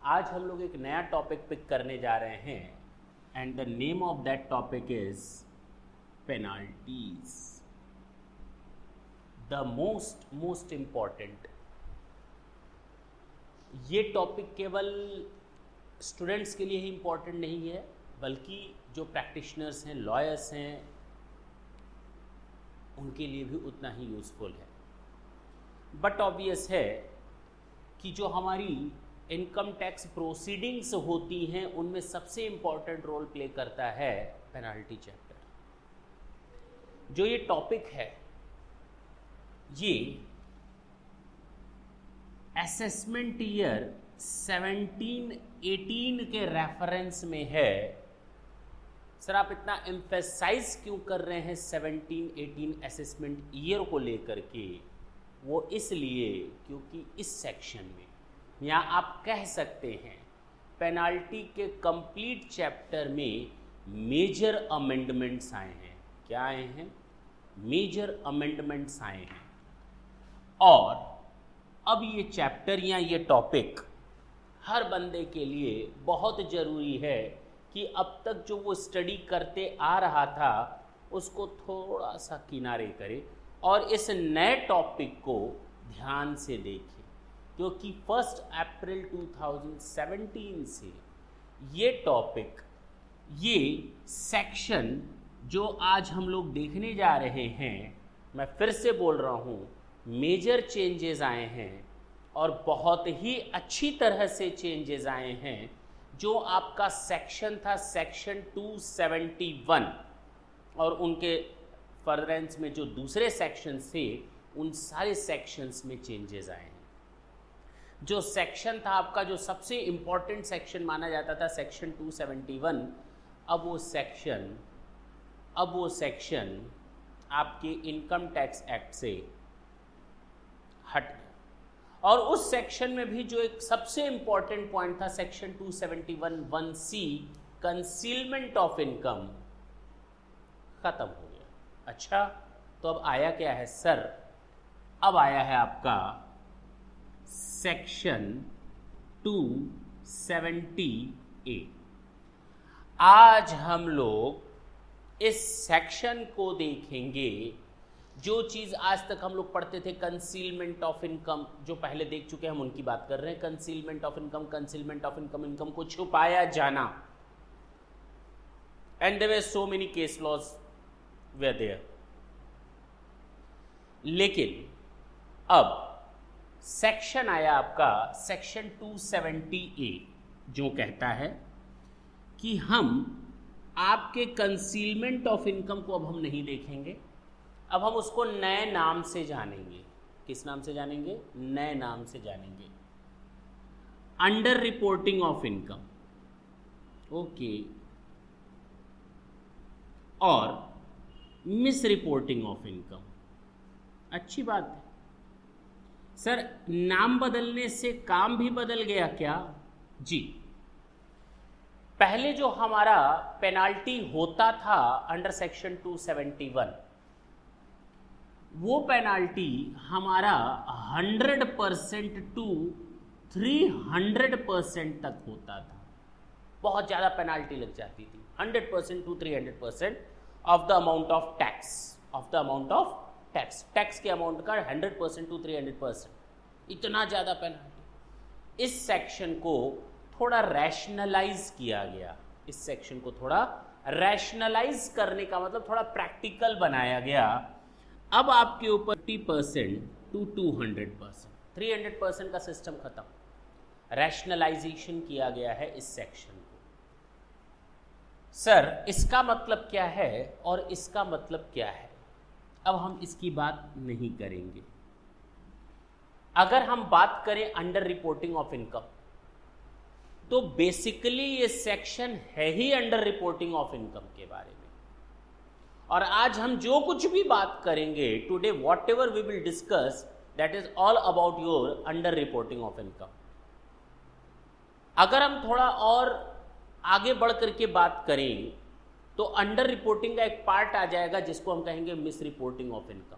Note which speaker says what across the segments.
Speaker 1: आज हम लोग एक नया टॉपिक पिक करने जा रहे हैं and the name of that topic is penalties. The most important. ये टॉपिक केवल स्टूडेंट्स के लिए ही इम्पॉर्टेंट नहीं है, बल्कि जो प्रैक्टिशनर्स हैं, लॉयर्स हैं, उनके लिए भी उतना ही यूज़फुल है। बट ऑब्वियस है कि जो हमारी इनकम टैक्स प्रोसीडिंग्स होती हैं उनमें सबसे इम्पॉर्टेंट रोल प्ले करता है पेनाल्टी चैप्टर। जो ये टॉपिक है ये असेसमेंट ईयर 17-18 के रेफरेंस में है। सर आप इतना एम्फेसाइज क्यों कर रहे हैं 17-18 असेसमेंट ईयर को लेकर के? वो इसलिए क्योंकि इस सेक्शन में या आप कह सकते हैं पेनाल्टी के कंप्लीट चैप्टर में मेजर अमेंडमेंट्स आए हैं। क्या आए हैं? मेजर अमेंडमेंट्स आए हैं। और अब ये चैप्टर या ये टॉपिक हर बंदे के लिए बहुत ज़रूरी है कि अब तक जो वो स्टडी करते आ रहा था उसको थोड़ा सा किनारे करे और इस नए टॉपिक को ध्यान से देखें, क्योंकि 1 अप्रैल 2017 से ये टॉपिक, ये सेक्शन जो आज हम लोग देखने जा रहे हैं, मैं फिर से बोल रहा हूँ, मेजर चेंजेस आए हैं और बहुत ही अच्छी तरह से चेंजेस आए हैं। जो आपका सेक्शन था सेक्शन 271 और उनके फर्दरेंस में जो दूसरे सेक्शंस थे उन सारे सेक्शंस में चेंजेस आए हैं। जो सेक्शन था आपका, जो सबसे इम्पॉर्टेंट सेक्शन माना जाता था सेक्शन 271, अब वो सेक्शन आपके इनकम टैक्स एक्ट से हट गया। और उस सेक्शन में भी जो एक सबसे इम्पॉर्टेंट पॉइंट था section 271(1)(c) concealment of income, खत्म हो गया। अच्छा, तो अब आया क्या है सर? अब आया है आपका सेक्शन 270A। आज हम लोग इस सेक्शन को देखेंगे। जो चीज़ आज तक हम लोग पढ़ते थे कंसीलमेंट ऑफ इनकम, जो पहले देख चुके हैं, हम उनकी बात कर रहे हैं। कंसीलमेंट ऑफ इनकम, इनकम को छुपाया जाना, and there were so many case laws where there. लेकिन अब सेक्शन आया आपका सेक्शन 270A, जो कहता है कि हम आपके कंसीलमेंट ऑफ इनकम को अब हम नहीं देखेंगे, अब हम उसको नए नाम से जानेंगे। किस नाम से जानेंगे? नए नाम से जानेंगे, under reporting of income. Okay, और मिस रिपोर्टिंग ऑफ इनकम। अच्छी बात है सर, नाम बदलने से काम भी बदल गया क्या? जी, पहले जो हमारा पेनाल्टी होता था अंडर सेक्शन 271, वो पेनाल्टी हमारा 100% टू 300% तक होता था। बहुत ज़्यादा पेनाल्टी लग जाती थी, 100% to 300% of the amount of tax. Tax के अमाउंट का 100% टू 300%, इतना ज़्यादा पेनाल्टी। इस सेक्शन को थोड़ा रैशनलाइज किया गया। इस सेक्शन को थोड़ा रैशनलाइज करने का मतलब थोड़ा प्रैक्टिकल बनाया गया। अब आपके ऊपर 50% टू 200%, 300% का सिस्टम खत्म। रैशनलाइजेशन किया गया है इस सेक्शन को। सर इसका मतलब क्या है और इसका मतलब क्या है? अब हम इसकी बात नहीं करेंगे। अगर हम बात करें अंडर रिपोर्टिंग ऑफ इनकम, तो बेसिकली ये सेक्शन है ही अंडर रिपोर्टिंग ऑफ इनकम के बारे में। और आज हम जो कुछ भी बात करेंगे today, whatever we will discuss, that is all about your under reporting of income. अगर हम थोड़ा और आगे बढ़ करके बात करें तो अंडर रिपोर्टिंग का एक पार्ट आ जाएगा जिसको हम कहेंगे मिस रिपोर्टिंग ऑफ इनकम।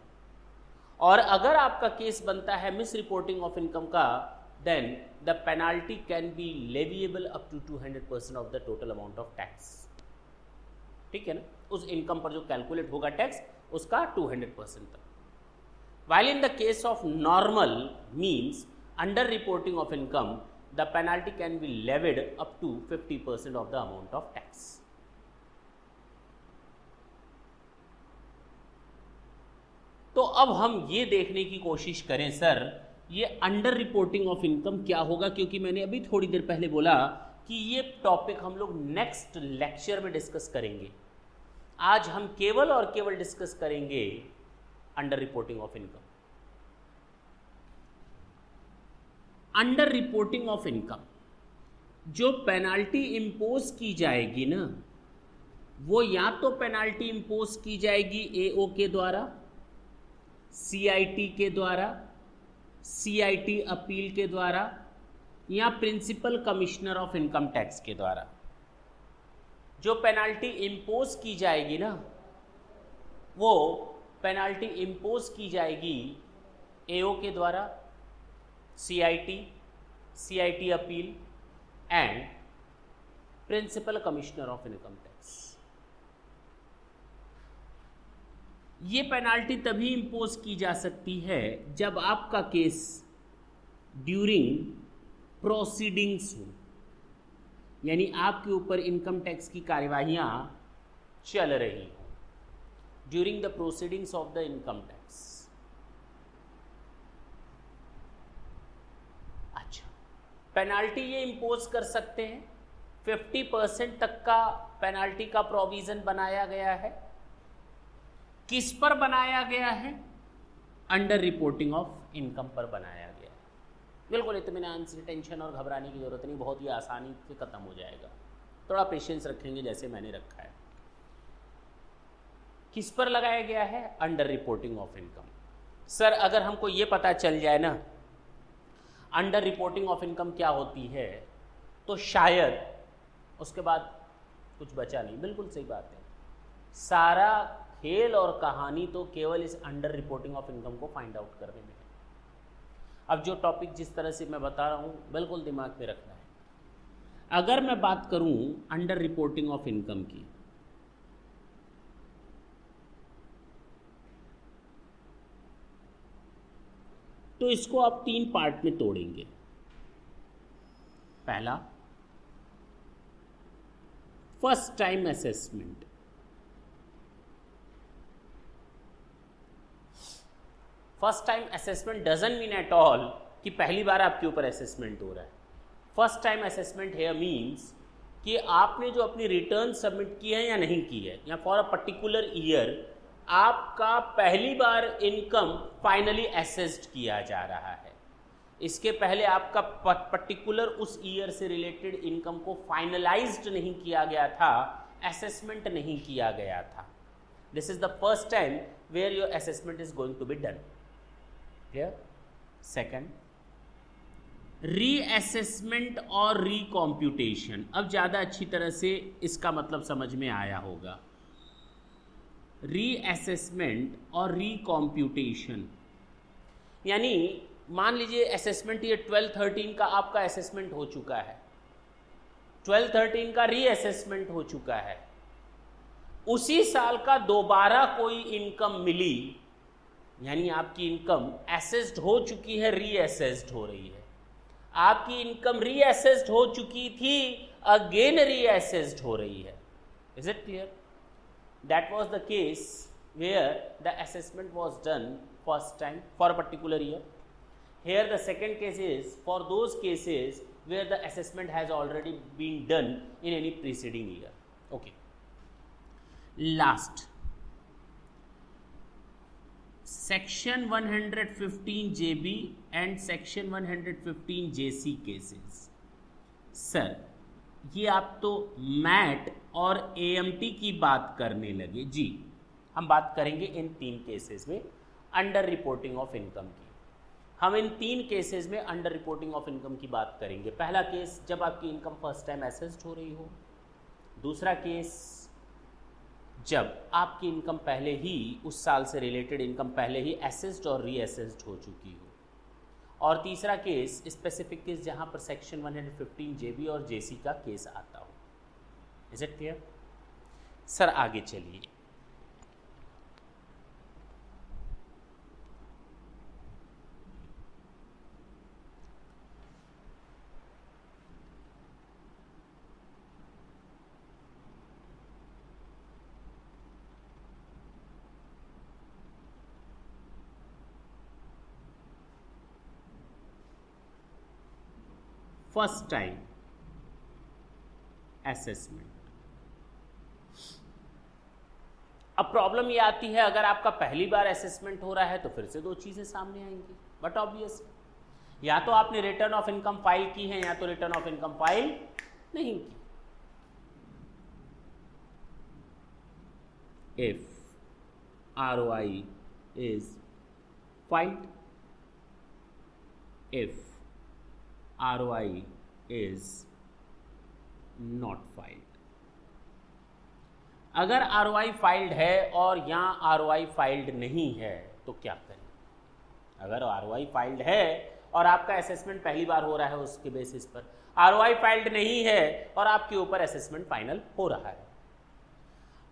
Speaker 1: और अगर आपका केस बनता है मिस रिपोर्टिंग ऑफ इनकम का, then the penalty can be leviable up to 200% of the total amount of tax. ठीक है ना, उस इनकम पर जो कैलकुलेट होगा टैक्स उसका 200% तक. While in the case of normal means under reporting of income, the penalty can be levied up to 50% of the amount of tax. तो अब हम ये देखने की कोशिश करें सर ये अंडर रिपोर्टिंग ऑफ इनकम क्या होगा, क्योंकि मैंने अभी थोड़ी देर पहले बोला कि ये टॉपिक हम लोग नेक्स्ट लेक्चर में डिस्कस करेंगे. आज हम केवल और केवल डिस्कस करेंगे under reporting of income. Under reporting of income जो पेनाल्टी इंपोज की जाएगी ना, वो या तो पेनाल्टी इंपोज की जाएगी एओ के द्वारा, सीआईटी के द्वारा, सीआईटी अपील के द्वारा, या principal commissioner of income tax के द्वारा. जो पेनाल्टी इंपोज की जाएगी ना, वो पेनाल्टी इंपोज की जाएगी एओ के द्वारा, CIT, CIT appeal and principal commissioner of income tax. ये पेनाल्टी तभी इंपोज की जा सकती है जब आपका केस ड्यूरिंग प्रोसीडिंग्स हो, यानी आपके ऊपर इनकम टैक्स की कार्यवाहियां चल रही हो, during the proceedings of the income tax. अच्छा, पेनाल्टी ये इंपोज कर सकते हैं, 50% तक का पेनाल्टी का प्रोविजन बनाया गया है. किस पर बनाया गया है? अंडर रिपोर्टिंग ऑफ इनकम पर बनाया गया है. बिल्कुल इत्मीनान से, टेंशन और घबराने की जरूरत नहीं, बहुत ही आसानी से खत्म हो जाएगा. थोड़ा पेशेंस रखेंगे जैसे मैंने रखा है. किस पर लगाया गया है? Under reporting of income. Sir अगर हमको ये पता चल जाए ना अंडर रिपोर्टिंग ऑफ इनकम क्या होती है, तो शायद उसके बाद कुछ बचा नहीं. बिल्कुल सही बात है. सारा खेल और कहानी तो केवल इस अंडर रिपोर्टिंग ऑफ इनकम को फाइंड आउट करने में है. अब जो टॉपिक जिस तरह से मैं बता रहा हूँ बिल्कुल दिमाग में रखना है. अगर मैं बात करूँ अंडर रिपोर्टिंग ऑफ इनकम की, तो इसको आप 3 पार्ट में तोड़ेंगे. पहला, first time assessment. First time assessment doesn't mean at all कि पहली बार आपके ऊपर असेसमेंट हो रहा है. First time assessment here means कि आपने जो अपनी रिटर्न सबमिट की है या नहीं की है, या फॉर अ पर्टिकुलर ईयर आपका पहली बार इनकम फाइनली असेस्ड किया जा रहा है. इसके पहले आपका पर्टिकुलर उस ईयर से रिलेटेड इनकम को फाइनलाइज्ड नहीं किया गया था, असेसमेंट नहीं किया गया था. This is the first time where your assessment is going to be done. Clear? Second, reassessment और रिकॉम्प्यूटेशन. अब ज़्यादा अच्छी तरह से इसका मतलब समझ में आया होगा. रीअसेसमेंट और रिकॉम्प्यूटेशन यानी मान लीजिए असेसमेंट ये 12-13 का आपका असेसमेंट हो चुका है, 12-13 का रीअसेसमेंट हो चुका है. उसी साल का दोबारा कोई इनकम मिली, यानी आपकी इनकम असेस्ड हो चुकी है, रीअसेस्ड हो रही है. आपकी इनकम रीअसेस्ड हो चुकी थी, अगेन रीअसेस्ड हो रही है. Is it clear? That was the case where the assessment was done first time for a particular year. Here the second case is for those cases where the assessment has already been done in any preceding year. Okay. Last, section 115 JB and section 115 JC cases. Sir ये आप तो mat और AMT की बात करने लगे. जी, हम बात करेंगे इन 3 केसेस में अंडर रिपोर्टिंग ऑफ इनकम की. हम इन 3 केसेस में अंडर रिपोर्टिंग ऑफ इनकम की बात करेंगे. पहला केस जब आपकी इनकम फर्स्ट टाइम असेस्ड हो रही हो. दूसरा केस जब आपकी इनकम पहले ही उस साल से रिलेटेड इनकम पहले ही असेस्ड और रीअसेस्ड हो चुकी हो. और तीसरा केस स्पेसिफिक केस जहां पर सेक्शन 115 जेबी और जेसी का केस आता हो। Is it clear sir? आगे चलिए। First time assessment. अब प्रॉब्लम ये आती है, अगर आपका पहली बार असेसमेंट हो रहा है तो फिर से दो चीजें सामने आएंगी, बट ऑब्वियस या तो आपने रिटर्न ऑफ इनकम फाइल की है या तो रिटर्न ऑफ इनकम फाइल नहीं की। If ROI is filed, if ROI is not filed। अगर ROI फाइल्ड है और यहाँ ROI फाइल्ड नहीं है तो क्या करें? अगर ROI फाइल्ड है और आपका असेसमेंट पहली बार हो रहा है उसके बेसिस पर, ROI फाइल्ड नहीं है और आपके ऊपर असेसमेंट फाइनल हो रहा है,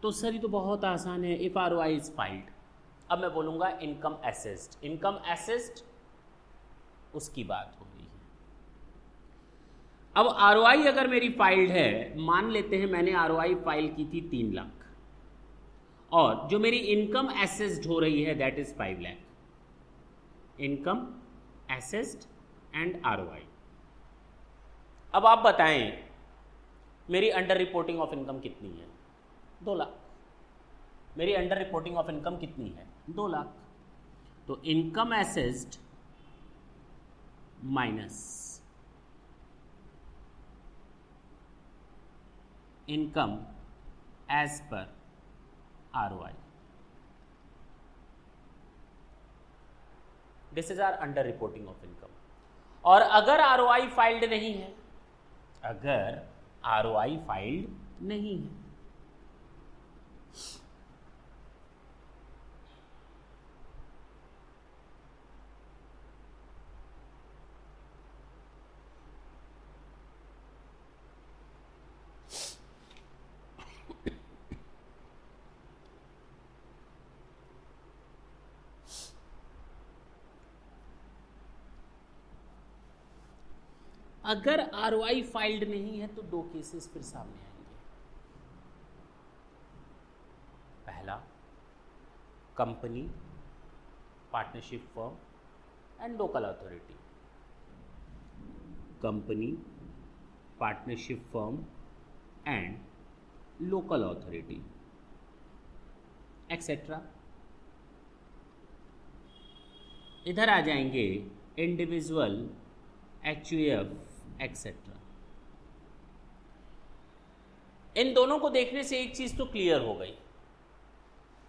Speaker 1: तो सर ये तो बहुत आसान है। इफ ROI इज फाइल्ड, अब मैं बोलूंगा इनकम असेस्ड। इनकम असेस्ड उसकी बात हो रही है। अब ROI अगर मेरी फाइल्ड है, मान लेते हैं मैंने ROI फाइल की थी 3 लाख और जो मेरी इनकम असेस्ड हो रही है that is 5 lakh. Income assessed and ROI। अब आप बताएं मेरी अंडर रिपोर्टिंग ऑफ इनकम कितनी है? 2 लाख। मेरी अंडर रिपोर्टिंग ऑफ इनकम कितनी है? 2 लाख। तो income assessed minus income as per ROI, this is our under reporting of income. और अगर ROI फाइल्ड नहीं है, अगर ROI फाइल्ड नहीं है, अगर ROI फाइल्ड नहीं है तो 2 केसेस फिर सामने आएंगे। पहला, company, partnership firm and local authority. Company, partnership firm and local authority etcetera. इधर आ जाएंगे इंडिविजुअल, HUF एक्सेट्रा। इन दोनों को देखने से एक चीज तो क्लियर हो गई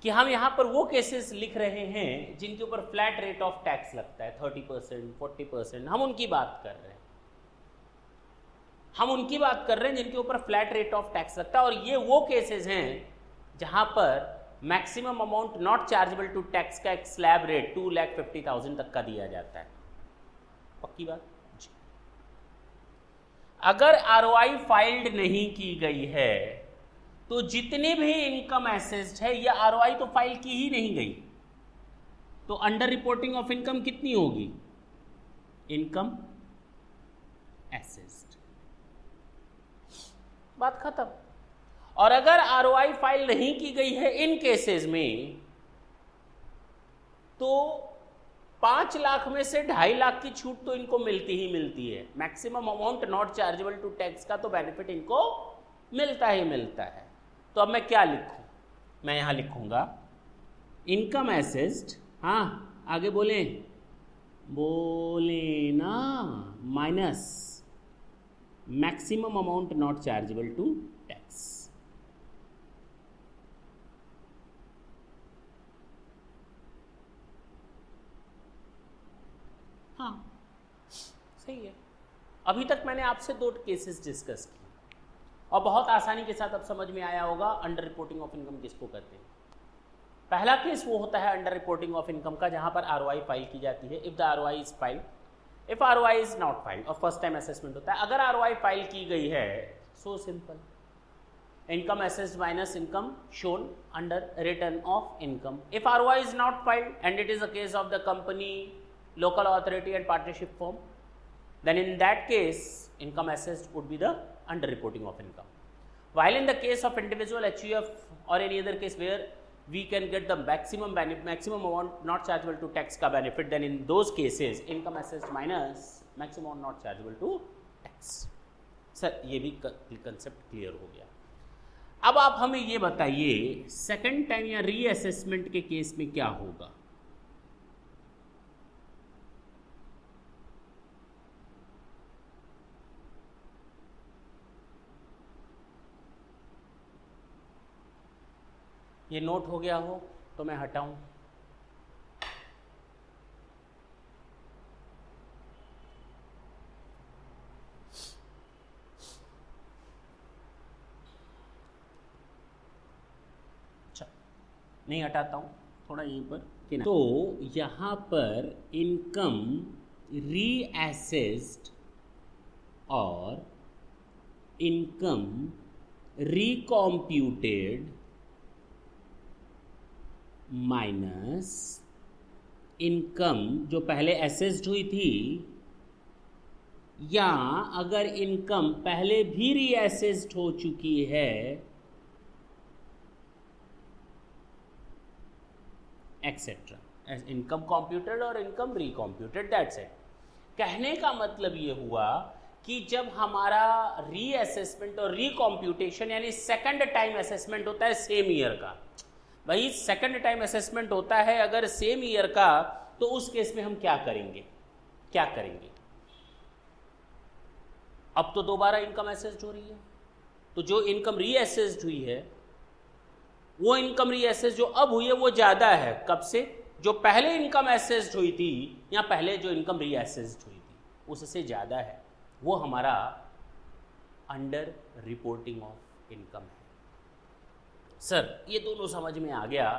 Speaker 1: कि हम यहां पर वो केसेस लिख रहे हैं जिनके ऊपर फ्लैट रेट ऑफ टैक्स लगता है 30%, 40%। हम उनकी बात कर रहे हैं, हम उनकी बात कर रहे हैं जिनके ऊपर फ्लैट रेट ऑफ टैक्स लगता है। और ये वो केसेस हैं जहां पर maximum amount not chargeable to tax का एक स्लैब रेट 2,50,000 तक का दिया जाता है। पक्की बात? अगर ROI फाइल्ड नहीं की गई है तो जितनी भी इनकम असेस्ड है ये ROI तो फाइल की ही नहीं गई, तो अंडर रिपोर्टिंग ऑफ इनकम कितनी होगी? Income assessed. बात खत्म। और अगर ROI फाइल नहीं की गई है इन केसेस में, तो 5 लाख में से 2.5 लाख की छूट तो इनको मिलती ही मिलती है। Maximum amount not chargeable to tax का तो बेनिफिट इनको मिलता ही मिलता है। तो अब मैं क्या लिखूं? मैं यहां लिखूंगा इनकम असेस्ड, हाँ आगे बोले ना, minus maximum amount not chargeable to tax. हाँ सही है। अभी तक मैंने आपसे 2 केसेस डिस्कस किए और बहुत आसानी के साथ अब समझ में आया होगा अंडर रिपोर्टिंग ऑफ इनकम किसको कहते हैं। पहला केस वो होता है अंडर रिपोर्टिंग ऑफ इनकम का जहां पर ROI फाइल की जाती है। If the ROI is filed if ROI is not filed और फर्स्ट टाइम असेसमेंट होता है, अगर ROI फाइल की गई है, so simple, income assessed minus income shown under return of income. If ROI is not filed and it is a case of the company, local authority and partnership firm, then in that case income assessed would be the under reporting of income. While in the case of individual HUF or any other case where we can get the maximum amount not chargeable to tax ka benefit, then in those cases income assessed minus maximum amount not chargeable to tax. Sir ये भी concept clear हो गया। अब आप हमें ये बताइए second time या रीअसेसमेंट के केस में क्या होगा। ये नोट हो गया हो तो मैं हटाऊं। नहीं हटाता हूँ, थोड़ा यहीं पर कि ना। तो यहाँ पर इनकम रीअसेस्ड और इनकम रिकॉम्प्यूटेड माइनस इनकम जो पहले असेस्ड हुई थी, या अगर इनकम पहले भी रीअसेस्ड हो चुकी है एक्सेट्रा, इनकम कॉम्प्यूटेड और इनकम रिकॉम्प्यूटेड, दैट्स इट। कहने का मतलब ये हुआ कि जब हमारा रीअसेसमेंट और रिकॉम्प्यूटेशन यानी सेकंड टाइम असेसमेंट होता है सेम ईयर का, भाई सेकंड टाइम असेसमेंट होता है अगर सेम ईयर का, तो उस केस में हम क्या करेंगे, अब तो दोबारा इनकम असेस्ड हो रही है, तो जो इनकम रीअसेस्ड हुई है वो इनकम रीअसेस्ड जो अब हुई है वो ज्यादा है कब से, जो पहले इनकम असेस्ड हुई थी या पहले जो इनकम रीअसेस्ड हुई थी उससे ज्यादा है, वो हमारा अंडर रिपोर्टिंग ऑफ इनकम है। सर ये दोनों समझ में आ गया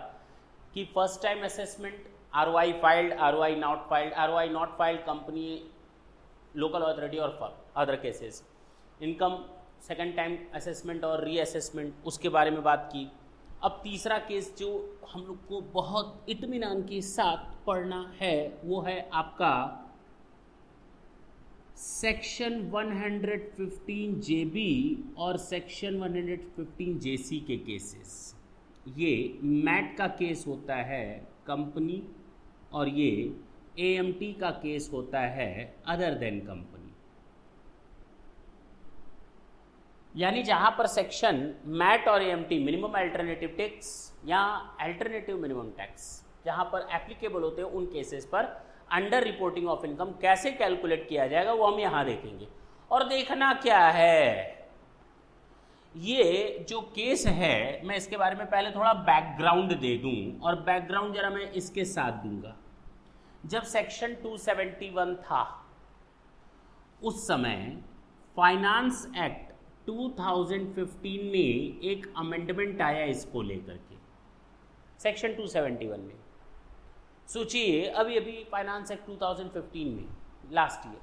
Speaker 1: कि first time assessment, ROI filed, ROI not filed, ROI not filed company, local authority और firm, other cases, income second time assessment और रीअसेसमेंट, उसके बारे में बात की। अब तीसरा केस जो हम लोग को बहुत इत्मीनान के साथ पढ़ना है वो है आपका सेक्शन 115 JB और सेक्शन 115 JC के केसेस। ये मैट का केस होता है कंपनी और ये AMT का केस होता है अदर देन कंपनी। यानी जहां पर सेक्शन मैट और AMT मिनिमम अल्टरनेटिव टैक्स या अल्टरनेटिव मिनिमम टैक्स जहां पर एप्लीकेबल होते हैं, उन केसेस पर अंडर रिपोर्टिंग ऑफ इनकम कैसे कैलकुलेट किया जाएगा वो हम यहां देखेंगे। और देखना क्या है, ये जो केस है मैं इसके बारे में पहले थोड़ा बैकग्राउंड दे दूं, और बैकग्राउंड जरा मैं इसके साथ दूंगा। जब सेक्शन 271 था उस समय फाइनेंस एक्ट 2015 में एक अमेंडमेंट आया इसको लेकर के, सेक्शन 271 में। सोचिए अभी फाइनेंस एक्ट 2015 में, लास्ट ईयर,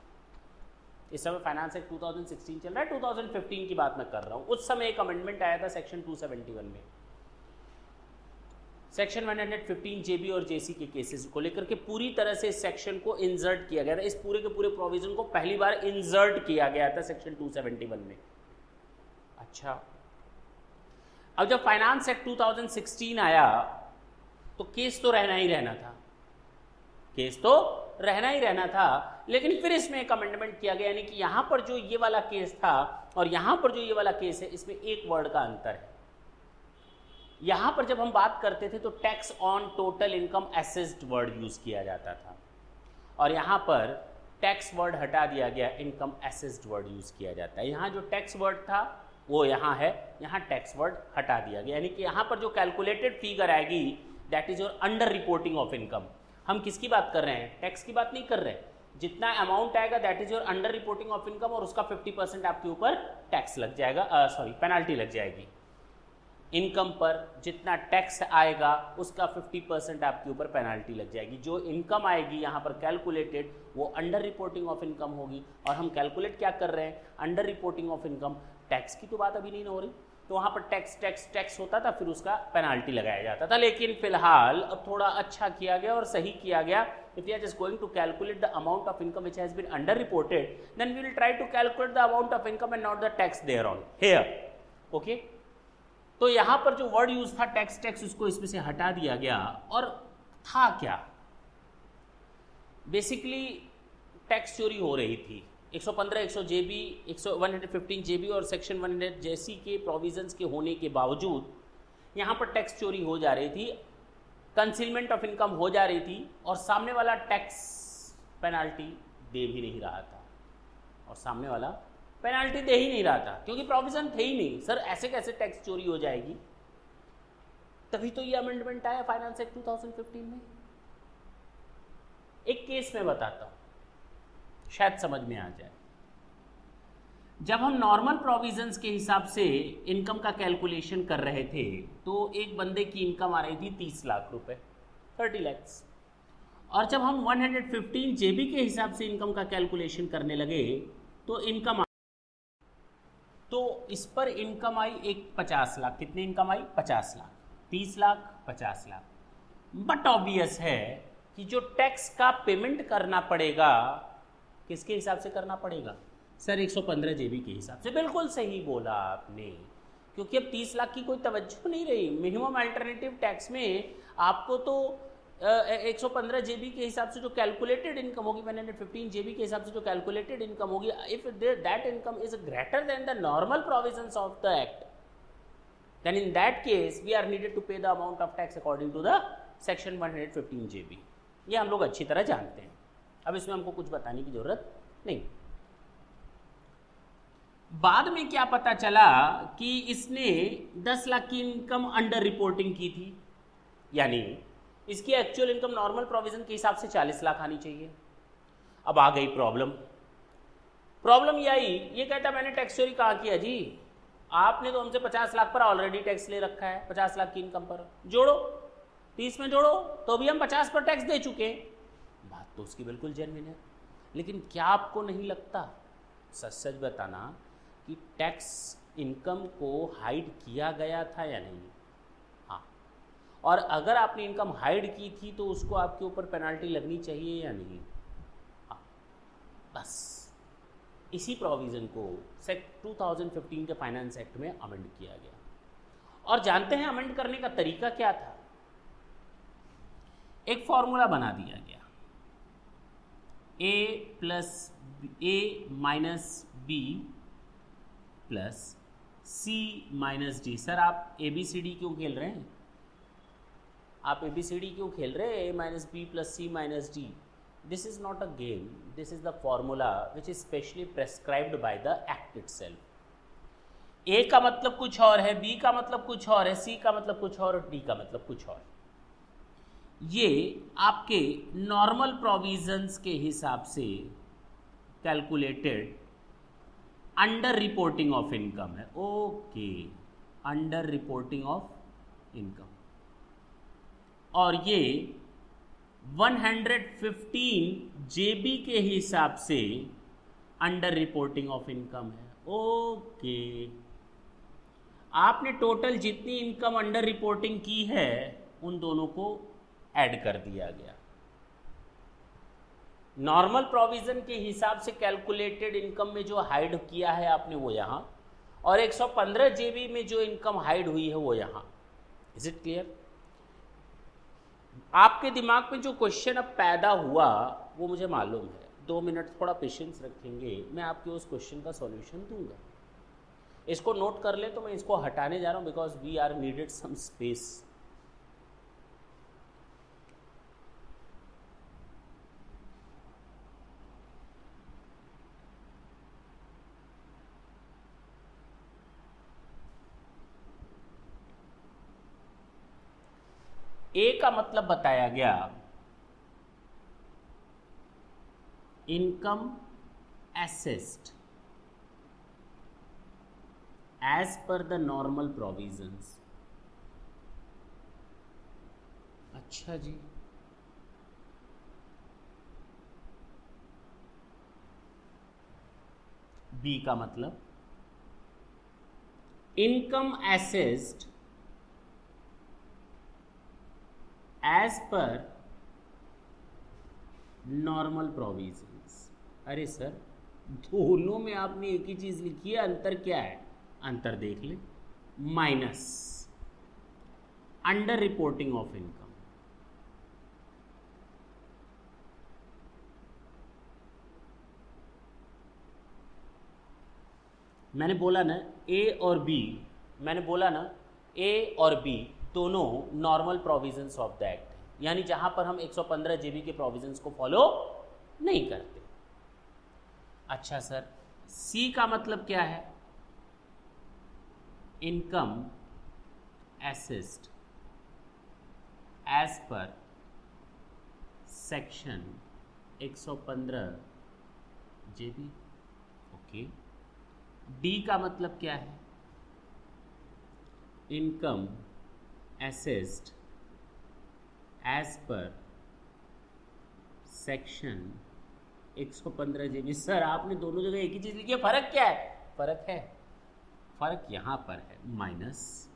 Speaker 1: इस समय फाइनेंस एक्ट 2016 चल रहा है, 2015 की बात मैं कर रहा हूं। उस समय एक अमेंडमेंट आया था सेक्शन 271 में, सेक्शन 115 JB और JC के केसेस को लेकर के पूरी तरह से इस सेक्शन को इंसर्ट किया गया था। इस पूरे के पूरे प्रोविजन को पहली बार इंसर्ट किया गया था सेक्शन 271 में। अच्छा, अब जब फाइनेंस एक्ट 2016 आया तो केस तो रहना ही रहना था, लेकिन फिर इसमें एक अमेंडमेंट किया गया, यानी कि यहां पर जो ये वाला केस था और यहां पर जो ये वाला केस है, इसमें एक वर्ड का अंतर है। यहां पर जब हम बात करते थे तो tax on total income assessed word use किया जाता था, और यहां पर टैक्स वर्ड हटा दिया गया, इनकम असेस्ड वर्ड यूज किया जाता है। यहां जो टैक्स वर्ड था वो यहाँ है, यहाँ टैक्स वर्ड हटा दिया गया, यानी कि यहाँ पर जो कैलकुलेटेड फिगर आएगी that is your under reporting of income. हम किसकी बात कर रहे हैं, टैक्स की बात नहीं कर रहे हैं। जितना अमाउंट आएगा that is your under reporting of income, और उसका 50% आपके ऊपर टैक्स लग जाएगा, पेनल्टी लग जाएगी। इनकम पर जितना टैक्स आएगा उसका 50% आपके ऊपर पेनाल्टी लग जाएगी। जो इनकम आएगी यहाँ पर कैलकुलेटेड वो अंडर रिपोर्टिंग ऑफ इनकम होगी, और हम कैलकुलेट क्या कर रहे हैं, under reporting of income. Tax की तो बात अभी नहीं हो रही, तो वहाँ पर टैक्स टैक्स टैक्स होता था, फिर उसका पेनाल्टी लगाया जाता था। लेकिन फिलहाल अब थोड़ा अच्छा किया गया और सही किया गया। If we are just going to calculate the amount of income which has been underreported, then we will try to calculate the amount of income and not the tax thereon here. Okay? तो यहाँ पर जो word use था tax tax, उसको इसमें से हटा दिया गया। और था क्या, बेसिकली टैक्स चोरी हो रही थी। 115 100 जेबी 115 जेबी और सेक्शन 100 जैसी के प्रोविजंस के होने के बावजूद यहाँ पर टैक्स चोरी हो जा रही थी, कंसीलमेंट ऑफ इनकम हो जा रही थी, और सामने वाला टैक्स पेनाल्टी दे भी नहीं रहा था, और सामने वाला पेनाल्टी दे ही नहीं रहा था क्योंकि प्रोविजन थे ही नहीं। सर ऐसे कैसे टैक्स चोरी हो जाएगी? तभी तो ये अमेंडमेंट आया फाइनेंस एक्ट 2015 में। एक केस में बताता हूं, शायद समझ में आ जाए। जब हम नॉर्मल प्रोविजंस के हिसाब से इनकम का कैलकुलेशन कर रहे थे, तो एक बंदे की इनकम आ रही थी 30 लाख रुपए, 30 lakhs। और जब हम 115 जेबी के हिसाब से इनकम का कैलकुलेशन करने लगे तो इनकम, तो इस पर इनकम आई एक 50 लाख। कितनी income I? 50 lakh. 30 lakh 50 lakh. But obvious है कि जो टैक्स का पेमेंट करना पड़ेगा किसके हिसाब से करना पड़ेगा? सर 115 जेबी के हिसाब से। बिल्कुल सही बोला आपने, क्योंकि अब 30 लाख की कोई तवज्जो नहीं रही। मिनिमम अल्टरनेटिव टैक्स में आपको तो 115 जेबी के हिसाब से जो कैलकुलेटेड इनकम होगी, 115 जेबी के हिसाब से जो कैलकुलेटेड इनकम होगी, if that income is greater than the normal provisions of the act, then in that case we are needed to pay the amount of tax according to the section 115 JB. ये हम लोग अच्छी तरह जानते हैं, अब इसमें हमको कुछ बताने की जरूरत नहीं। बाद में क्या पता चला कि इसने 10 लाख की इनकम अंडर रिपोर्टिंग की थी, यानी इसकी एक्चुअल इनकम नॉर्मल प्रोविजन के हिसाब से 40 लाख आनी चाहिए। अब आ गई प्रॉब्लम ये आई, ये कहता मैंने टैक्स चोरी कहाँ किया जी? आपने तो हमसे 50 लाख पर ऑलरेडी टैक्स ले रखा है, 50 लाख की इनकम पर जोड़ो, 30 में जोड़ो, तो भी हम 50 पर टैक्स दे चुके हैं। बात तो उसकी बिल्कुल जेन्युइन है, लेकिन क्या आपको नहीं लगता, सच सच बताना, कि टैक्स इनकम को हाइड किया गया था या नहीं? हाँ। और अगर आपने इनकम हाइड की थी तो उसको आपके ऊपर पेनाल्टी लगनी चाहिए या नहीं? हाँ। बस इसी प्रोविज़न को 2015 के फाइनेंस एक्ट में अमेंड किया गया। और जानते हैं अमेंड करने का तरीका क्या था? एक फॉर्मूला बना दिया गया, a minus b plus c minus D. Sir आप ABCD क्यों खेल रहे हैं? आप ABCD क्यों खेल रहे हैं? a minus B plus C minus D. This is not a game, this is the formula which is specially prescribed by the act itself. a का मतलब कुछ और है, b का मतलब कुछ और है, c का मतलब कुछ और d का मतलब कुछ और। ये आपके नॉर्मल प्रोविजंस के हिसाब से calculated under reporting of income है। Okay, under reporting of income, और ये 115 जेबी के हिसाब से अंडर रिपोर्टिंग ऑफ इनकम है। ओके, आपने टोटल जितनी इनकम अंडर रिपोर्टिंग की है उन दोनों को ऐड कर दिया गया। नॉर्मल प्रोविजन के हिसाब से कैलकुलेटेड इनकम में जो हाइड किया है आपने वो यहाँ, और 115 जेबी में जो इनकम हाइड हुई है वो यहाँ। Is it clear? आपके दिमाग में जो क्वेश्चन अब पैदा हुआ वो मुझे मालूम है, 2 मिनट थोड़ा पेशेंस रखेंगे, मैं आपको उस क्वेश्चन का सॉल्यूशन दूंगा। इसको नोट कर ले, तो मैं इसको हटाने जा रहा हूँ because we are needed some space. A का मतलब बताया गया income assessed as per the normal provisions. अच्छा जी, बी का मतलब income assessed as per normal provisions. अरे सर, दोनों में आपने एक ही चीज लिखी है, अंतर क्या है? अंतर देख ले, minus under reporting of income. मैंने बोला ना ए और बी, मैंने बोला ना ए और बी दोनों normal provisions of the act है, यानी जहां पर हम 115 जेबी के प्रोविजंस को फॉलो नहीं करते। अच्छा सर, सी का मतलब क्या है? Income assessed as per section 115 JB. Okay. D का मतलब क्या है? Income assessed as per section 115 JB. Sir, आपने दोनों जगह एक ही चीज लिखी है, फर्क क्या है? फर्क है, फर्क यहां पर है, minus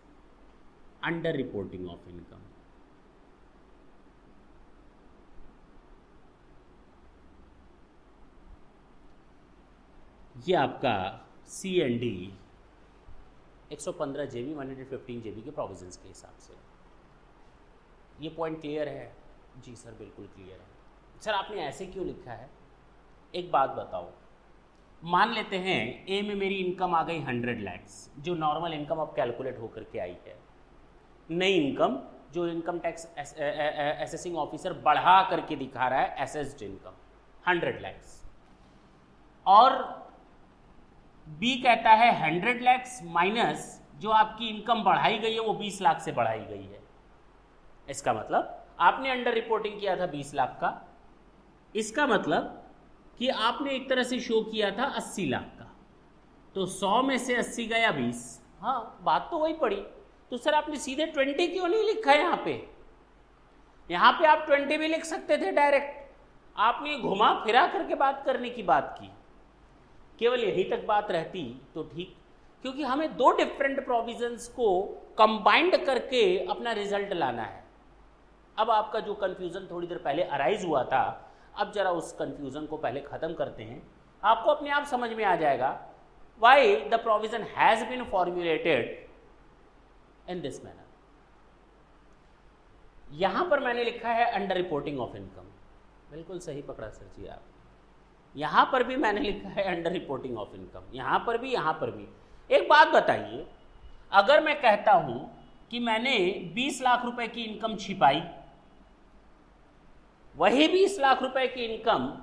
Speaker 1: under reporting of income. ये आपका सी एंड डी 115 जेबी 115 जेबी के प्रोविजंस के हिसाब से। ये पॉइंट क्लियर है? जी सर, बिल्कुल क्लियर है। सर, आपने ऐसे क्यों लिखा है? एक बात बताओ, मान लेते हैं ए में मेरी इनकम आ गई 100 लैक्स, जो नॉर्मल इनकम अब कैलकुलेट होकर के आई है। नई इनकम जो इनकम टैक्स असेसिंग ऑफिसर बढ़ा करके दिखा रहा है, असेस्ड इनकम 100 लैक्स, और बी कहता है 100 लैक्स माइनस जो आपकी इनकम बढ़ाई गई है वो 20 लाख से बढ़ाई गई है। इसका मतलब आपने अंडर रिपोर्टिंग किया था 20 लाख का, इसका मतलब कि आपने एक तरह से शो किया था 80 लाख का, तो 100 में से 80 गया 20। हाँ, बात तो वही पड़ी। तो सर, आपने सीधे 20 क्यों नहीं लिखा है? यहाँ पे आप 20 भी लिख सकते थे डायरेक्ट, आपने घुमा फिरा करके बात करने की बात की। केवल यही तक बात रहती तो ठीक, क्योंकि हमें दो डिफरेंट प्रोविजंस को कंबाइंड करके अपना रिजल्ट लाना है। अब आपका जो कंफ्यूजन थोड़ी देर पहले अराइज हुआ था, अब जरा उस कंफ्यूजन को पहले खत्म करते हैं, आपको अपने आप समझ में आ जाएगा why the provision has been formulated in this manner. यहां पर मैंने लिखा है अंडर रिपोर्टिंग ऑफ इनकम, बिल्कुल सही पकड़ा सर जी आप। यहां पर भी मैंने लिखा है अंडर रिपोर्टिंग ऑफ इनकम, यहां पर भी, यहां पर भी। एक बात बताइए, अगर मैं कहता हूं कि मैंने 20 लाख रुपए की इनकम छिपाई, वही 20 लाख रुपए की इनकम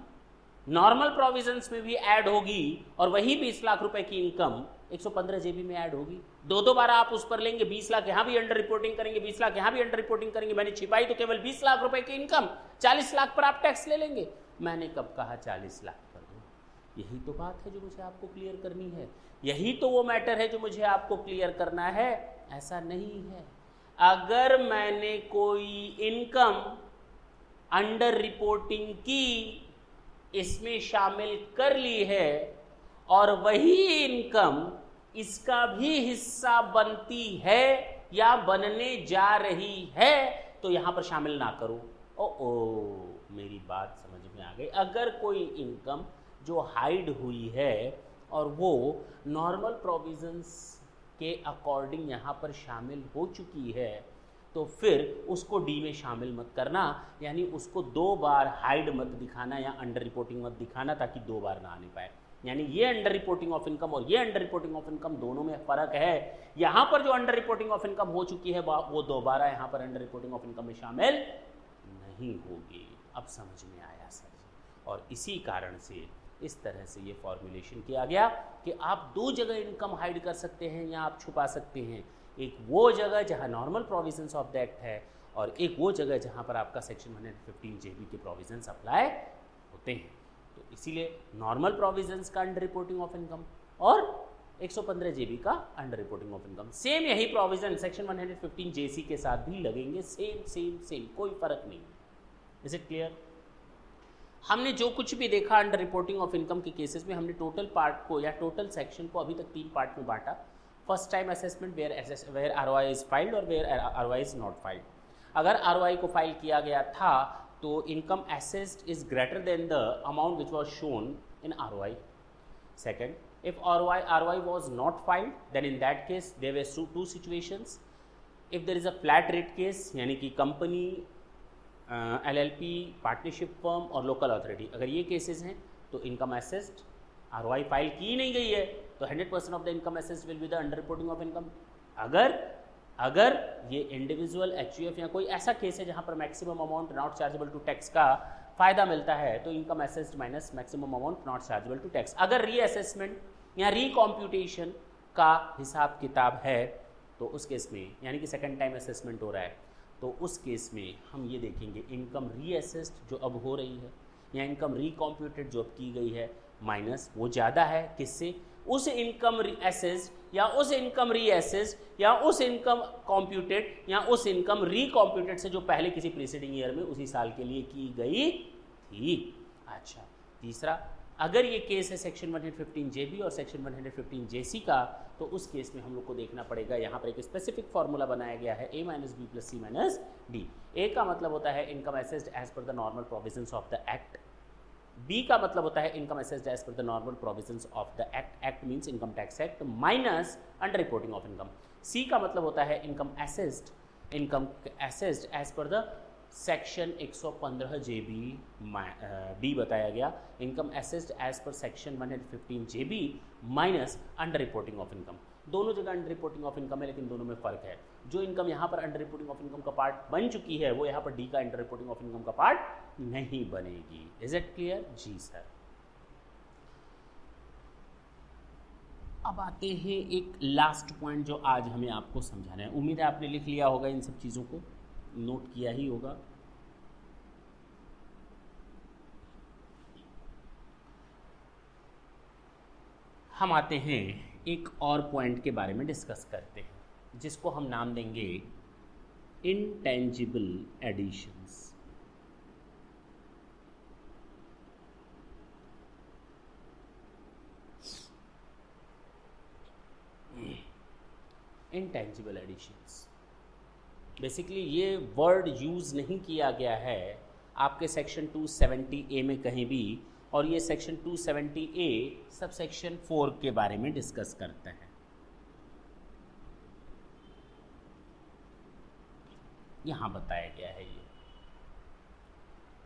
Speaker 1: नॉर्मल प्रोविजंस में भी ऐड होगी और वही 20 लाख रुपए की इनकम 115 जेबी में ऐड होगी। दो बार आप उस पर लेंगे, 20 लाख यहां भी अंडर रिपोर्टिंग करेंगे, 20 लाख यहां भी अंडर रिपोर्टिंग करेंगे। मैंने छिपाई तो केवल 20 लाख रुपए की इनकम, 40 लाख पर आप टैक्स ले लेंगे। मैंने कब कहा 40 लाख पर दो? यही तो बात है जो मुझे आपको क्लियर करनी है, यही तो वो मैटर है जो मुझे आपको क्लियर करना है। ऐसा नहीं है, अगर मैंने कोई इनकम अंडर रिपोर्टिंग की, इसमें शामिल कर ली है, और वही इनकम इसका भी हिस्सा बनती है या बनने जा रही है, तो यहां पर शामिल ना करो। ओ, मेरी बात समझ में आ गई। अगर कोई इनकम जो हाइड हुई है और वो नॉर्मल प्रोविजंस के अकॉर्डिंग यहाँ पर शामिल हो चुकी है, तो फिर उसको डी में शामिल मत करना, यानी उसको 2 बार हाइड मत दिखाना या अंडर रिपोर्टिंग मत दिखाना, ताकि 2 बार ना आने पाए। यानी ये अंडर रिपोर्टिंग ऑफ इनकम और ये अंडर रिपोर्टिंग ऑफ इनकम, दोनों में फर्क है। यहाँ पर जो अंडर रिपोर्टिंग ऑफ इनकम हो चुकी है वो दोबारा यहाँ पर अंडर रिपोर्टिंग ऑफ इनकम में शामिल नहीं होगी। अब समझ में आया सर जी? और इसी कारण से इस तरह से ये फॉर्मुलेशन किया गया कि आप 2 जगह इनकम हाइड कर सकते हैं या आप छुपा सकते हैं। एक वो जगह जहां normal provisions of the act है, और एक वो जगह जहां पर आपका सेक्शन 115 जेबी के प्रोविजंस अप्लाई होते हैं। तो इसीलिए नॉर्मल प्रोविजंस का अंडर रिपोर्टिंग ऑफ इनकम और 115 जेबी का under reporting of income. Same यही प्रोविजन सेक्शन 115 जेसी के साथ भी लगेंगे, सेम सेम सेम, कोई फर्क नहीं है। Is it clear? हमने जो कुछ भी देखा अंडर रिपोर्टिंग ऑफ इनकम के केसेस में, हमने टोटल पार्ट को या टोटल सेक्शन को अभी तक 3 पार्ट में बांटा। First time assessment where ROI is filed और where ROI is not filed. अगर आरओआई को फाइल किया गया था तो income assessed is greater than the amount which was shown in ROI. Second, if ROI was not filed, then in that case there were two situations. If there is a flat rate case, यानी कि company, LLP, partnership firm और local authority, अगर ये cases हैं तो income assessed ROI file की नहीं गई है तो 100% of the income assessed will be the under reporting of income. अगर ये इंडिविजुअल HUF या कोई ऐसा केस है जहाँ पर maximum amount not chargeable to tax का फायदा मिलता है तो income assessed minus maximum amount not chargeable to tax. अगर रीअसेसमेंट या रिकॉम्प्यूटेशन का हिसाब किताब है तो उस केस में, यानी कि सेकंड टाइम असेसमेंट हो रहा है, तो उस केस में हम ये देखेंगे इनकम रीअसेस्ड जो अब हो रही है या इनकम रिकॉम्प्यूटेड जो अब की गई है माइनस वो ज़्यादा है किससे, उस इनकम असेस्ड या उस इनकम रीअसेस्ड या उस इनकम कॉम्प्यूटेड या उस इनकम रिकॉम्प्यूटेड से जो पहले किसी प्रीसीडिंग ईयर में उसी साल के लिए की गई थी। अच्छा, तीसरा, अगर ये केस है सेक्शन 115 जेबी और सेक्शन 115 जेसी का तो उस केस में हम लोग को देखना पड़ेगा, यहाँ पर एक स्पेसिफिक फार्मूला बनाया गया है A minus B plus C minus D. A का मतलब होता है income assessed as per the normal provisions of the act, B का मतलब होता है income assessed as per the normal provisions of the act, act means income tax act, minus under reporting of income. C का मतलब होता है income assessed as per the section 115 JB, D बताया गया income assessed as per section 115 JB minus under reporting of income. दोनों जगह under reporting of income है लेकिन दोनों में फर्क है। जो इनकम यहाँ पर अंडर रिपोर्टिंग ऑफ इनकम का पार्ट बन चुकी है वो यहाँ पर डी का अंडर रिपोर्टिंग ऑफ इनकम का पार्ट नहीं बनेगी। Is it clear? जी सर। अब आते हैं एक लास्ट पॉइंट जो आज हमें आपको समझाना है। उम्मीद है आपने लिख लिया होगा, इन सब चीज़ों को नोट किया ही होगा। हम आते हैं एक और पॉइंट के बारे में डिस्कस करते हैं जिसको हम नाम देंगे intangible additions. Intangible additions, basically ये वर्ड यूज नहीं किया गया है आपके सेक्शन 270A में कहीं भी, और ये सेक्शन 270A सब सेक्शन 4 के बारे में डिस्कस करते हैं। यहां बताया गया है ये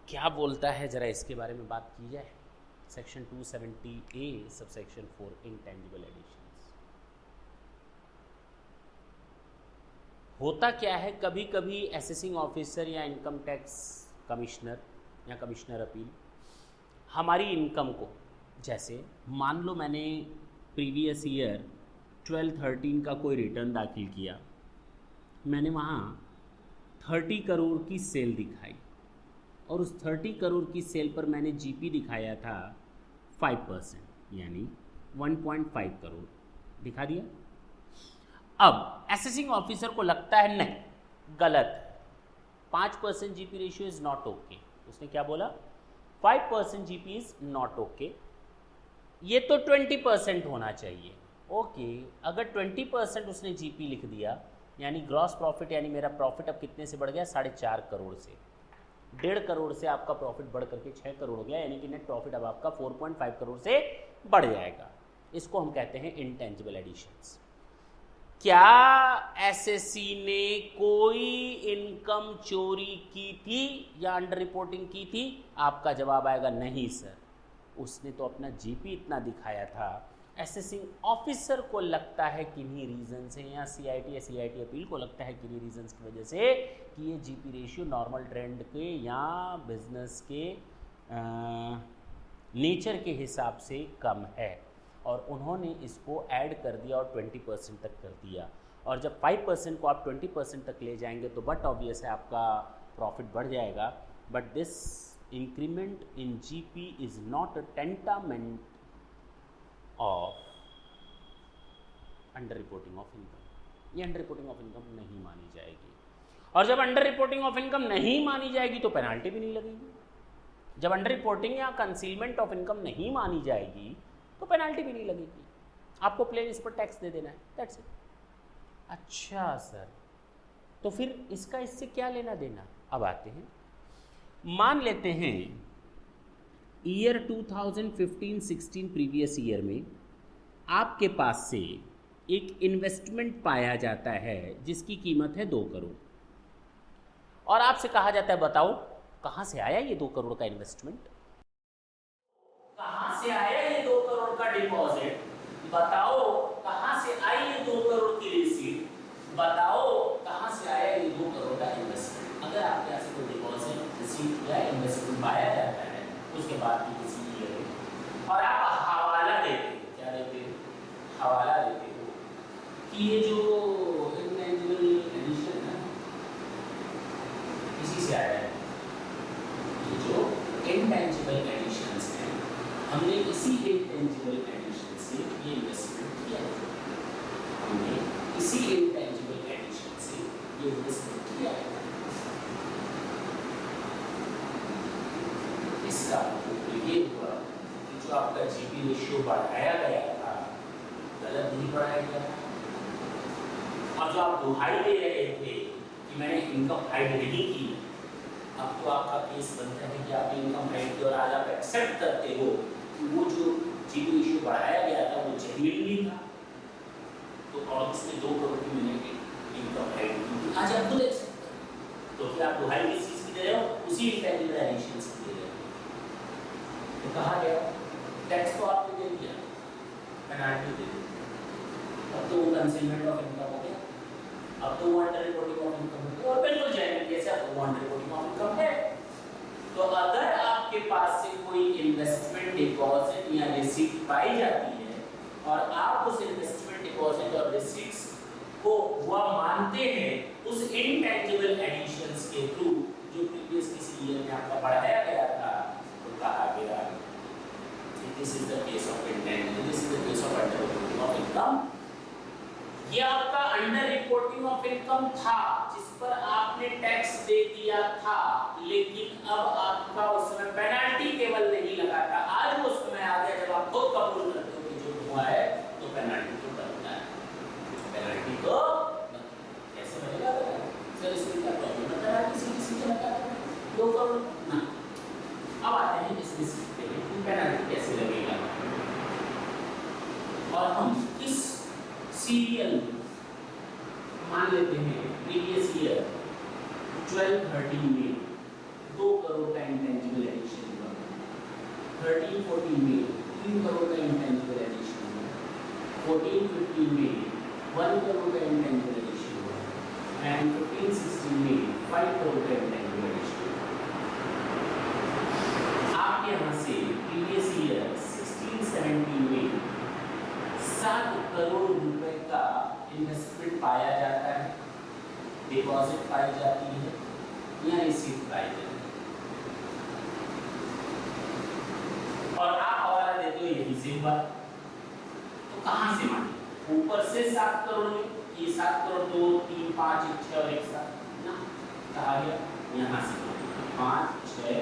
Speaker 1: क्या बोलता है, जरा इसके बारे में बात की जाए। Section 270A sub section 4 intangible editions. होता क्या है, कभी कभी असेसिंग ऑफिसर या इनकम टैक्स कमिश्नर या कमिश्नर अपील हमारी इनकम को, जैसे मान लो मैंने प्रीवियस ईयर 12-13 का कोई रिटर्न दाखिल किया, मैंने वहाँ 30 करोड़ की सेल दिखाई और उस 30 करोड़ की सेल पर मैंने जीपी दिखाया था 5%, यानी 1.5 करोड़ दिखा दिया। अब असेसिंग ऑफिसर को लगता है नहीं, गलत है, 5% GP ratio is not okay. उसने क्या बोला, 5% जीपी इज नॉट ओके, ये तो 20% होना चाहिए। ओके, अगर 20% उसने जीपी लिख दिया, यानी ग्रॉस प्रॉफिट, यानी मेरा प्रॉफिट अब कितने से बढ़ गया, 4.5 करोड़ से, 1.5 करोड़ से आपका प्रॉफिट बढ़ करके 6 करोड़ हो गया, यानी कि नेट प्रॉफिट अब आपका 4.5 करोड़ से बढ़ जाएगा। इसको हम कहते हैं इंटेंजिबल एडिशंस। क्या एसएससी ने कोई इनकम चोरी की थी या अंडर रिपोर्टिंग की थी? आपका जवाब आएगा नहीं सर, उसने तो अपना जीपी इतना दिखाया था। असेसिंग ऑफिसर को लगता है किन्हीं रीजन से, या सीआईटी अपील को लगता है किन्हीं रीजंस की वजह से कि ये जीपी रेशियो नॉर्मल ट्रेंड के या बिजनेस के नेचर के हिसाब से कम है, और उन्होंने इसको ऐड कर दिया और 20% तक कर दिया। और जब 5% को आप 20% तक ले जाएंगे तो बट ऑब्वियस है आपका प्रॉफिट बढ़ जाएगा। But this increment in GP is not a tantamount of under reporting of income. ये अंडर रिपोर्टिंग ऑफ इनकम नहीं मानी जाएगी। और जब अंडर रिपोर्टिंग ऑफ इनकम नहीं मानी जाएगी तो पेनाल्टी भी नहीं लगेगी। जब अंडर रिपोर्टिंग या कंसीलमेंट ऑफ इनकम नहीं मानी जाएगी तो पेनाल्टी भी नहीं लगेगी, आपको प्लेन इस पर टैक्स दे देना है, दैट्स इट। अच्छा सर, तो फिर इसका इससे क्या लेना देना? अब आते हैं, मान लेते हैं ईयर 2015-16 प्रीवियस ईयर में आपके पास से एक इन्वेस्टमेंट पाया जाता है जिसकी कीमत है 2 करोड़, और आपसे कहा जाता है बताओ कहां से आया ये 2 करोड़ का इन्वेस्टमेंट, कहां से आया ये 2 करोड़ का डिपॉजिट, बताओ कहां से आई ये 2 करोड़ की रिसीट, बताओ कहां से आया ये 2 करोड़ का इन्वेस्टमेंट। अगर आपके यहाँ से कोई डिपॉजिट, रिसीट या इन्वेस्टमेंट पाया जाता है उसके बाद भी किसी ईयर में, और आप हवाला देते हो, क्या देते हो? हवाला देते हो कि ये जो इनटेंजिबल एडिशन है इसी से आया है, ये जो इनटेंजिबल एडिशंस हैं हमने इसी इनटेंजिबल एडिशन से ये इन्वेस्टमेंट किया है, हमने इसी इनटेंजिबल एडिशन से ये इन्वेस्टमेंट किया है। इसका मतलब ये हुआ कि जो आपका जीपी रेशियो बढ़ाया गया था गलत नहीं बढ़ाया गया था, और जो आप दुहाई दे रहे थे कि मैंने इनकम हाइड नहीं की, अब तो आपका केस बनता है कि आपने इनकम हाइड की और आज आप एक्सेप्ट करते हो कि वो जो जीपी रेशियो बढ़ाया गया था वो जेन्युइनली था, तो और उसमें 2 करोड़ की मैंने इनकम हाइड की, आज आप खुद एक्सेप्ट कर, तो फिर आप दुहाई किस चीज़ की दे रहे हो? उसी इनटेंजिबल एडिशन से दे रहे हो। तो कहा गया टैक्स तो आपने दे दिया, पेनाल्टी दे दी, अब तो वो कंसीलमेंट ऑफ इनकम हो गया, अब तो वो अंडर रिपोर्टिंग ऑफ इनकम हो गया, और बिल्कुल जाएंगे कैसे, अब तो वो अंडर रिपोर्टिंग ऑफ इनकम है। तो अगर आपके पास से कोई इन्वेस्टमेंट डिपॉजिट या रिसीट पाई जाती है और आप उस इन्वेस्टमेंट डिपॉजिट और रिसीट्स को हुआ मानते हैं उस इनटेंजिबल एडिशंस के थ्रू जो प्रीवियस किसी ईयर में आपका बढ़ाया गया था, तो कहा गया this is the case of intangible, this is the case of under reporting of income. ये आपका अंडर रिपोर्टिंग ऑफ इनकम था जिस पर आपने टैक्स दे दिया था, लेकिन अब आपका उसमें पेनाल्टी केवल नहीं लगा था, आज वो समय आ गया जब आप खुद कबूल करते हो कि जो हुआ है तो पेनाल्टी तो बनता है, पेनाल्टी तो कैसे बनेगा सर, इसमें क्या प्रॉब्लम है? पेनाल्टी किसी के लगा 2 करोड़ ना। अब आते हैं इसमें सीखते हैं कि पेनाल्टी कैसे लगेगा और हम किस सीरियल मान लेते हैं प्रीवियस ईयर 12-13 में 2 करोड़ का इंटेंजिबल एडिशन हुआ, 13-14 में 3 करोड़ का इंटेंजिबल एडिशन हुआ, 14-15 में 1 करोड़ का इंटेंजिबल एडिशन हुआ, एंड 15-16 में 5 करोड़ का इंटेंजिबल एडिशन हुआ। आपके यहाँ से प्रीवियस ईयर 16-17 में 7 करोड़ रुपए का इन्वेस्टमेंट पाया जाता है, डिपॉजिट पाई जाती है या रिसीट पाई जाती है, और आप हवाला देते हो यही से हुआ, तो कहां से माने? ऊपर से 7 करोड़ में, ये 7 करोड़ 2, 3, 5, 1, 6 और 1 7 ना, कहा गया यहाँ से 5, 6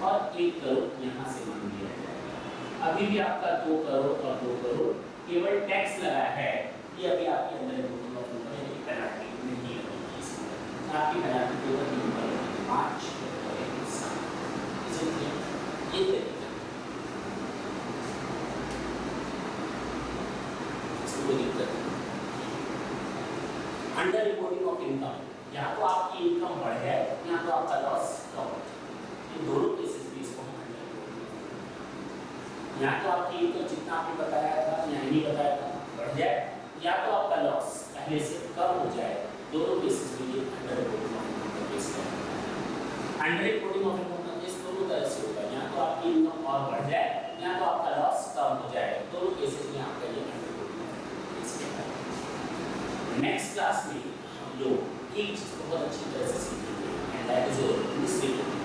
Speaker 1: और 1 करोड़ यहाँ से मान दिया जाएगा। अभी भी आपका 2 करोड़ और 2 करोड़ केवल टैक्स लगा है, ये अभी आपके अंदर रिपोर्टिंग ऑफ इनकम है, पेनाल्टी नहीं लगेगी इसमें, आपकी पेनाल्टी केवल 3 करोड़ 5 और 1 7, इसलिए ये तरीका इसमें कोई दिक्कत नहीं। अंडर रिपोर्टिंग ऑफ इनकम, यहाँ तो आपकी इनकम बढ़ है, यहाँ तो आपका लॉस कम हो जाए, इन दोनों केसेस में इसको हम अंडर रिपोर्टिंग, यहाँ तो आपकी इनकम जितना आपने बताया था या नहीं बताया था बढ़ जाए, या तो आपका लॉस पहले से कम हो जाए, दोनों केसेस में ये अंडर रिपोर्टिंग ऑफ इनकम का केस है। अंडर रिपोर्टिंग ऑफ इनकम का केस दोनों तरह से होगा, या तो आपकी इनकम और बढ़ जाए या तो आपका लॉस कम हो जाए, दोनों केसेस में आपका ये under reporting of income case है। नेक्स्ट क्लास में हम लोग एक चीज बहुत अच्छी तरह से सीखेंगे, and that is your miscellaneous